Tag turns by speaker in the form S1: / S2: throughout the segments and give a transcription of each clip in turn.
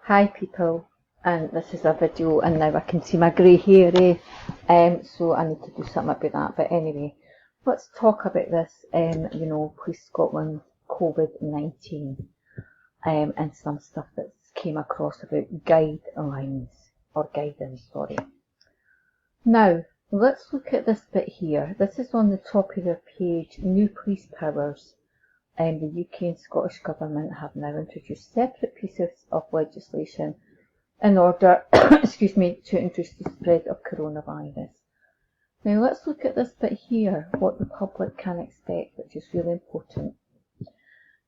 S1: Hi people, and this is a video and now I can see my grey hair, so I need to do something about that. But anyway, let's talk about this, Police Scotland COVID-19 and some stuff that came across about guidelines, or guidance, sorry. Now, let's look at this bit here. This is on the top of their page, new police powers. The UK and Scottish Government have now introduced separate pieces of legislation in order, excuse me, to reduce the spread of coronavirus. Now let's look at this bit here, what the public can expect, which is really important.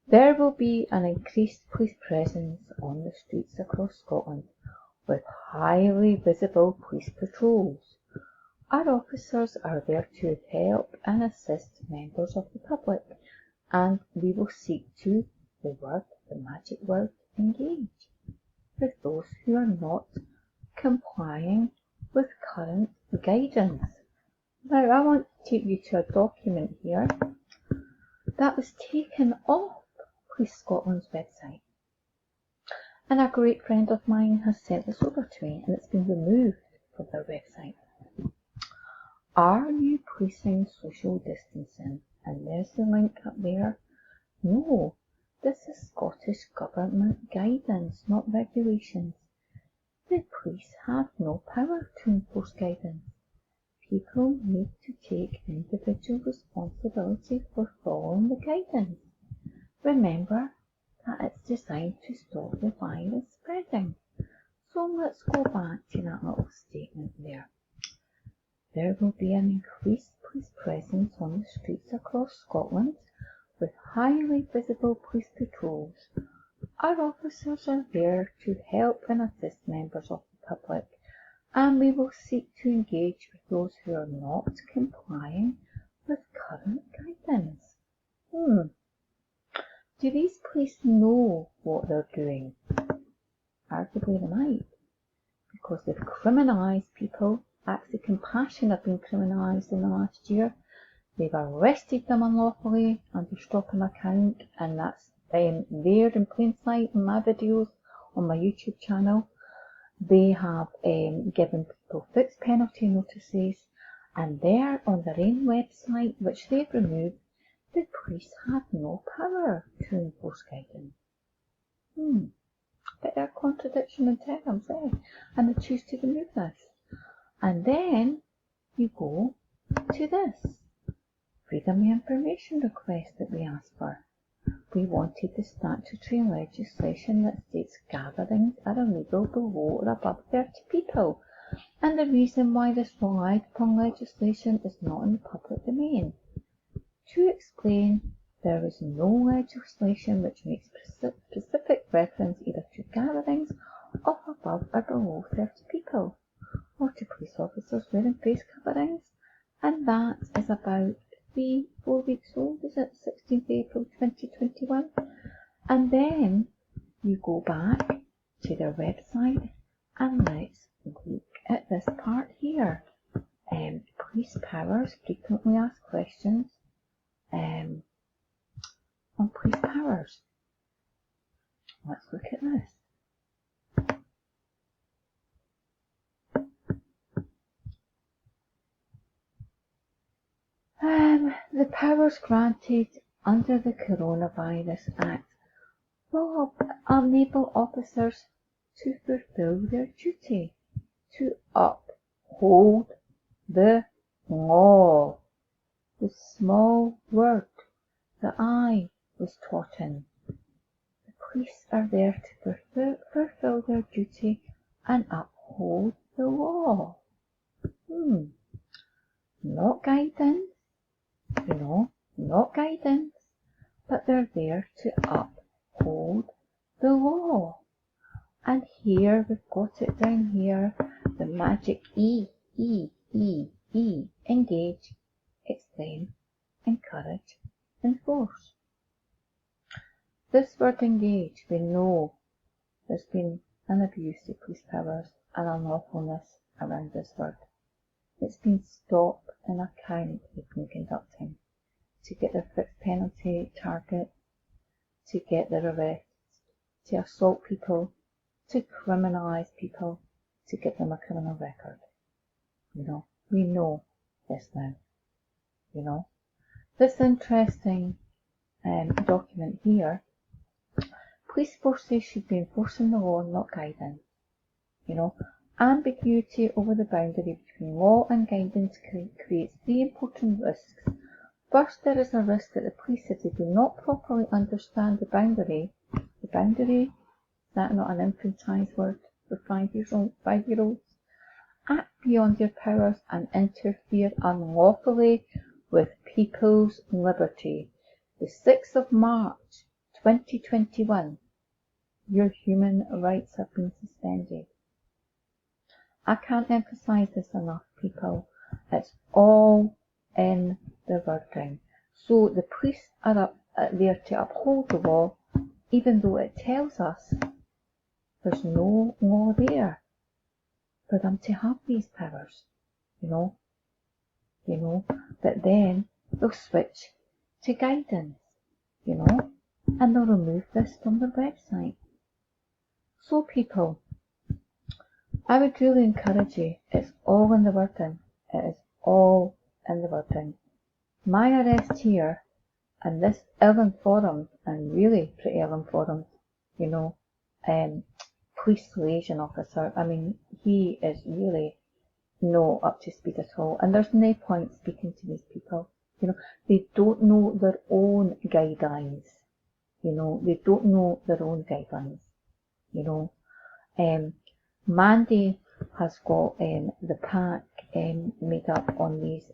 S1: There will be an increased police presence on the streets across Scotland, with highly visible police patrols. Our officers are there to help and assist members of the public, and we will seek to, the magic word, engage with those who are not complying with current guidance. Now I want to take you to a document here that was taken off Police Scotland's website, and a great friend of mine has sent this over to me, and it's been removed from their website. Are you policing social distancing? And there's the link up there. No, this is Scottish Government guidance, not regulations. The police have no power to enforce guidance. People need to take individual responsibility for following the guidance. Remember that it's designed to stop the virus spreading. So let's go back to that little statement there. There will be an increased police presence on the streets across Scotland, with highly visible police patrols. Our officers are there to help and assist members of the public, and we will seek to engage with those who are not complying with current guidance. Do these police know what they're doing? Arguably they might, because they've criminalised people. Acts of compassion have been criminalised in the last year. They've arrested them unlawfully under stop and account, and that's there in plain sight in my videos on my YouTube channel. They have given people fixed penalty notices, and there on their own website, which they've removed, the police have no power to enforce guidance. But they're a contradiction in terms, and they choose to remove this. And then you go to this freedom of information request that we asked for. We wanted the statutory legislation that states gatherings are illegal below or above 30 people, and the reason why this relied upon legislation is not in the public domain. To explain, there is no legislation which makes specific reference either to gatherings of above or below 30 people, or to police officers wearing face coverings, and that is about 3-4 weeks old, is it? 16th April 2021. And then you go back to their website, and let's look at this part here. Police powers, frequently asked questions on police powers. Let's look at this. The powers granted under the Coronavirus Act will enable officers to fulfil their duty to uphold the law. The small word that I was taught in. The police are there to fulfil their duty and uphold the law. Not guidance. Not guidance, but they're there to uphold the law. And here, we've got it down here, the magic E, engage, explain, encourage, enforce. This word engage, we know there's been an abuse of police powers and unlawfulness around this word. It's been stop and account they've been conducting to get their fixed penalty target, to get their arrests, to assault people, to criminalise people to give them a criminal record. You know, we know this now. You know, this interesting document here, police forces should be enforcing the law, not guidance. You know, ambiguity over the boundary between law and guidance creates three important risks. First, there is a risk that the police, if they do not properly understand the boundary, is that not an infantile word for 5-year-olds, act beyond their powers and interfere unlawfully with people's liberty. The 6th of March 2021, your human rights have been suspended. I can't emphasise this enough, people. It's all in the wording. So the police are there to uphold the law, even though it tells us there's no law there for them to have these powers. You know, but then they'll switch to guidance, you know, and they'll remove this from their website. So people, I would really encourage you, it's all in the wording. It is all in the wording. My arrest here, and this ill-informed, and really pretty ill-informed, you know, police liaison officer, I mean, he is really not up to speed at all. And there's no point speaking to these people. You know, they don't know their own guidelines. You know, they don't know their own guidelines. You know, Mandy has got the pack made up on these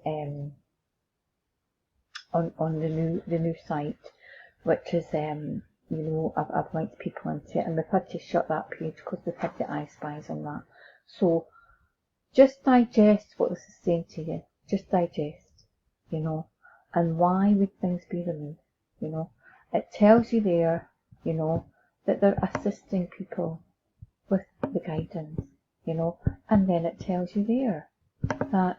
S1: on the new site, which is you know, I've linked people into it, and we've had to shut that page because we've had the I Spies on that. So just digest what this is saying to you. Just digest, you know, and why would things be removed? You know, it tells you there, you know, that they're assisting people with the guidance, you know, and then it tells you there that,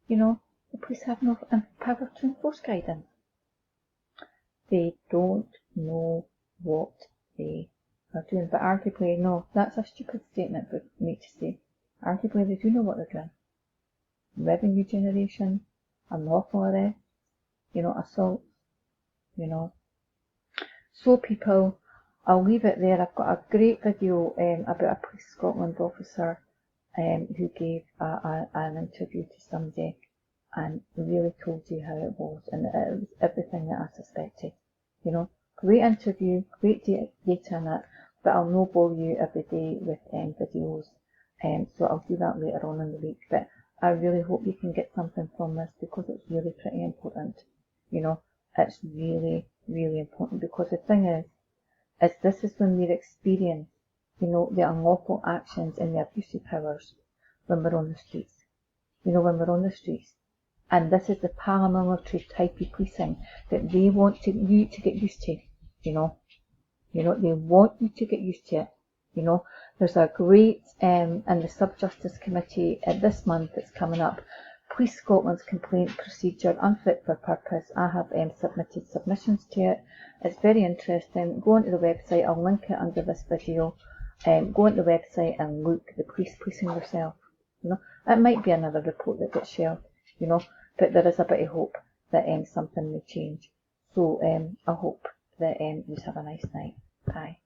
S1: you know, the police have no power to enforce guidance. They don't know what they are doing, but arguably, no, that's a stupid statement for me to say. Arguably, they do know what they're doing. Revenue generation, unlawful arrest, you know, assault, you know. So people, I'll leave it there. I've got a great video about a Police Scotland officer who gave an interview to somebody and really told you how it was, and it was everything that I suspected. You know, great interview, great data in it, but I'll not bore you every day with videos, so I'll do that later on in the week. But I really hope you can get something from this, because it's really pretty important. You know, it's really, really important, because the thing is this is when we experience, you know, the unlawful actions and the abusive powers when we're on the streets. You know, when we're on the streets. And this is the paramilitary type of policing that they want you to get used to, you know. You know, they want you to get used to it. You know, there's a great, in the Sub-Justice Committee this month that's coming up, Police Scotland's Complaint Procedure Unfit for Purpose. I have submitted submissions to it. It's very interesting. Go onto the website, I'll link it under this video. Go onto the website and look, the police policing yourself. You know, it might be another report that gets shared, you know, but there is a bit of hope that something may change. So I hope that you have a nice night. Bye.